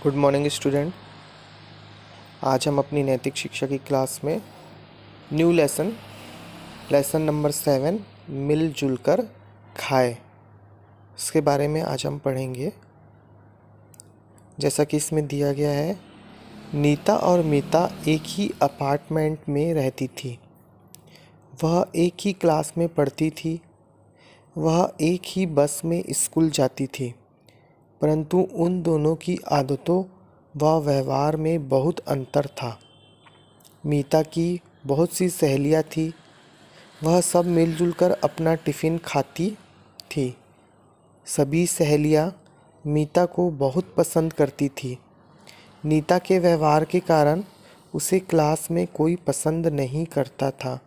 Good morning student. आज हम अपनी नैतिक शिक्षा की क्लास में न्यू लेसन नंबर 7 मिलजुल कर खाए, इसके बारे में आज हम पढ़ेंगे। जैसा कि इसमें दिया गया है, नीता और मीता एक ही अपार्टमेंट में रहती थी। वह एक ही क्लास में पढ़ती थी। वह एक ही बस में स्कूल जाती थी, परंतु उन दोनों की आदतों व व्यवहार में बहुत अंतर था। मीता की बहुत सी सहेलियां थी। वह सब मिलजुल कर अपना टिफ़िन खाती थी। सभी सहेलियां मीता को बहुत पसंद करती थी। नीता के व्यवहार के कारण उसे क्लास में कोई पसंद नहीं करता था।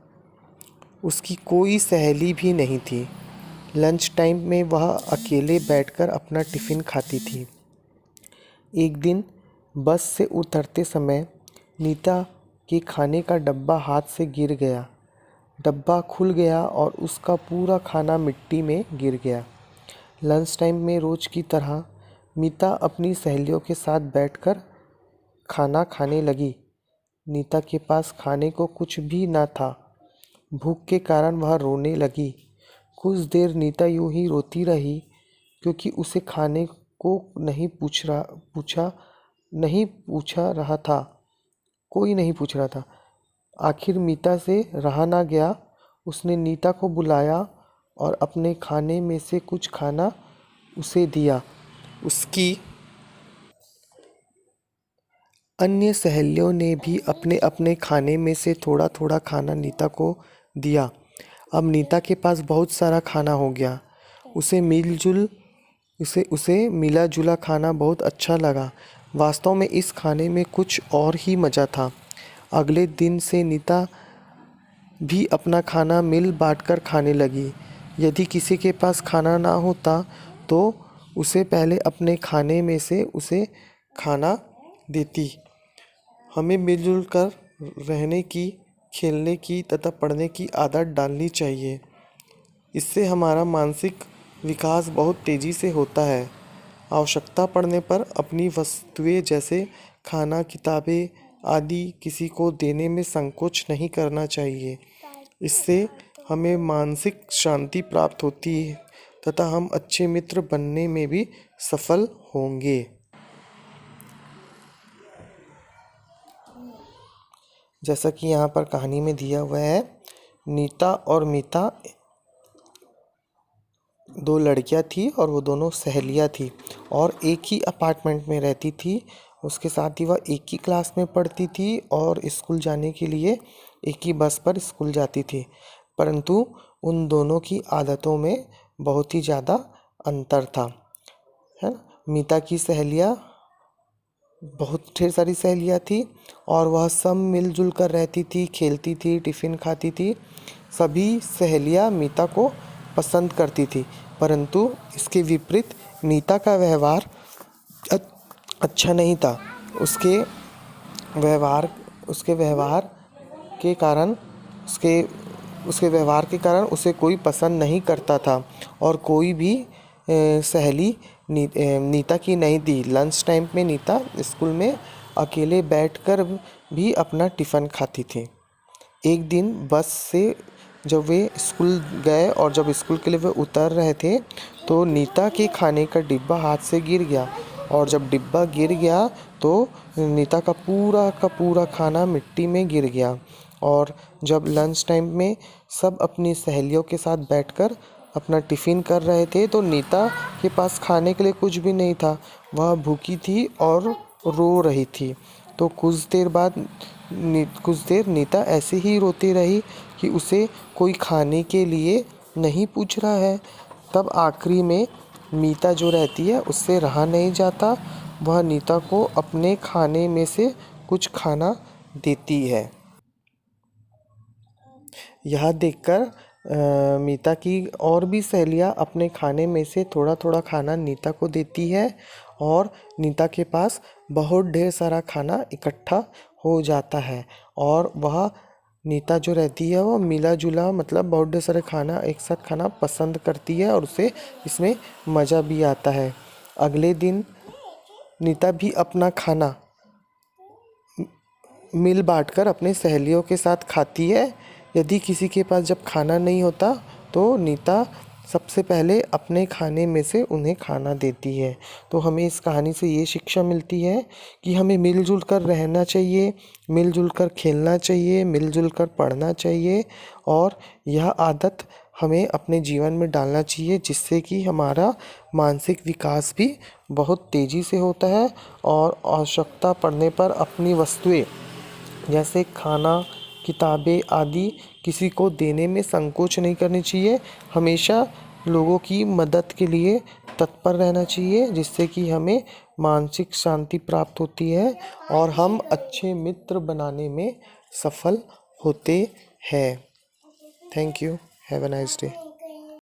उसकी कोई सहेली भी नहीं थी। लंच टाइम में वह अकेले बैठकर अपना टिफ़िन खाती थी। एक दिन बस से उतरते समय नीता के खाने का डब्बा हाथ से गिर गया। डब्बा खुल गया और उसका पूरा खाना मिट्टी में गिर गया। लंच टाइम में रोज़ की तरह मीता अपनी सहेलियों के साथ बैठकर खाना खाने लगी। नीता के पास खाने को कुछ भी न था। भूख के कारण वह रोने लगी। कुछ देर नीता यूं ही रोती रही, क्योंकि उसे खाने को नहीं पूछा रहा था। कोई नहीं पूछ रहा था। आखिर मीता से रहा ना गया। उसने नीता को बुलाया और अपने खाने में से कुछ खाना उसे दिया। उसकी अन्य सहेलियों ने भी अपने अपने खाने में से थोड़ा थोड़ा खाना नीता को दिया। अब नीता के पास बहुत सारा खाना हो गया। उसे मिला जुला खाना बहुत अच्छा लगा। वास्तव में इस खाने में कुछ और ही मज़ा था। अगले दिन से नीता भी अपना खाना मिल बांटकर खाने लगी। यदि किसी के पास खाना ना होता तो उसे पहले अपने खाने में से उसे खाना देती। हमें मिलजुल कर रहने की, खेलने की तथा पढ़ने की आदत डालनी चाहिए। इससे हमारा मानसिक विकास बहुत तेज़ी से होता है। आवश्यकता पड़ने पर अपनी वस्तुएं जैसे खाना, किताबें आदि किसी को देने में संकोच नहीं करना चाहिए। इससे हमें मानसिक शांति प्राप्त होती है तथा हम अच्छे मित्र बनने में भी सफल होंगे। जैसा कि यहाँ पर कहानी में दिया हुआ है, नीता और मीता दो लड़कियां थी और वो दोनों सहेलियां थी और एक ही अपार्टमेंट में रहती थी। उसके साथ ही वह एक ही क्लास में पढ़ती थी और स्कूल जाने के लिए एक ही बस पर स्कूल जाती थी, परंतु उन दोनों की आदतों में बहुत ही ज़्यादा अंतर था, है ना। मीता की सहेलियाँ बहुत ढेर सारी सहेलियाँ थी और वह सब मिलजुल कर रहती थी, खेलती थी, टिफ़िन खाती थी। सभी सहेलियाँ मीता को पसंद करती थी, परंतु इसके विपरीत नीता का व्यवहार अच्छा नहीं था। उसके व्यवहार उसके व्यवहार के कारण उसके उसके व्यवहार के कारण उसे कोई पसंद नहीं करता था और कोई भी सहेली नीता की नहीं थी। लंच टाइम में नीता स्कूल में अकेले बैठकर भी अपना टिफ़िन खाती थी। एक दिन बस से जब वे स्कूल गए और जब स्कूल के लिए वे उतर रहे थे तो नीता के खाने का डिब्बा हाथ से गिर गया और जब डिब्बा गिर गया तो नीता का पूरा खाना मिट्टी में गिर गया। और जब लंच टाइम में सब अपनी सहेलियों के साथ बैठकर अपना टिफ़िन कर रहे थे तो नीता के पास खाने के लिए कुछ भी नहीं था। वह भूखी थी और रो रही थी। तो कुछ देर नीता ऐसे ही रोती रही कि उसे कोई खाने के लिए नहीं पूछ रहा है। तब आखिरी में मीता जो रहती है उससे रहा नहीं जाता। वह नीता को अपने खाने में से कुछ खाना देती है। यह देखकर मीता की और भी सहेलियां अपने खाने में से थोड़ा थोड़ा खाना नीता को देती है और नीता के पास बहुत ढेर सारा खाना इकट्ठा हो जाता है और वह नीता जो रहती है वो मिला जुला मतलब बहुत ढेर सारे खाना एक साथ खाना पसंद करती है और उसे इसमें मज़ा भी आता है। अगले दिन नीता भी अपना खाना मिल बांटकर अपने सहेलियों के साथ खाती है। यदि किसी के पास जब खाना नहीं होता तो नीता सबसे पहले अपने खाने में से उन्हें खाना देती है। तो हमें इस कहानी से ये शिक्षा मिलती है कि हमें मिलजुल कर रहना चाहिए, मिलजुल कर खेलना चाहिए, मिलजुल कर पढ़ना चाहिए और यह आदत हमें अपने जीवन में डालना चाहिए, जिससे कि हमारा मानसिक विकास भी बहुत तेज़ी से होता है और आवश्यकता पड़ने पर अपनी वस्तुएं जैसे खाना, किताबें आदि किसी को देने में संकोच नहीं करनी चाहिए। हमेशा लोगों की मदद के लिए तत्पर रहना चाहिए, जिससे कि हमें मानसिक शांति प्राप्त होती है और हम अच्छे मित्र बनाने में सफल होते हैं। Thank you. Have a nice day.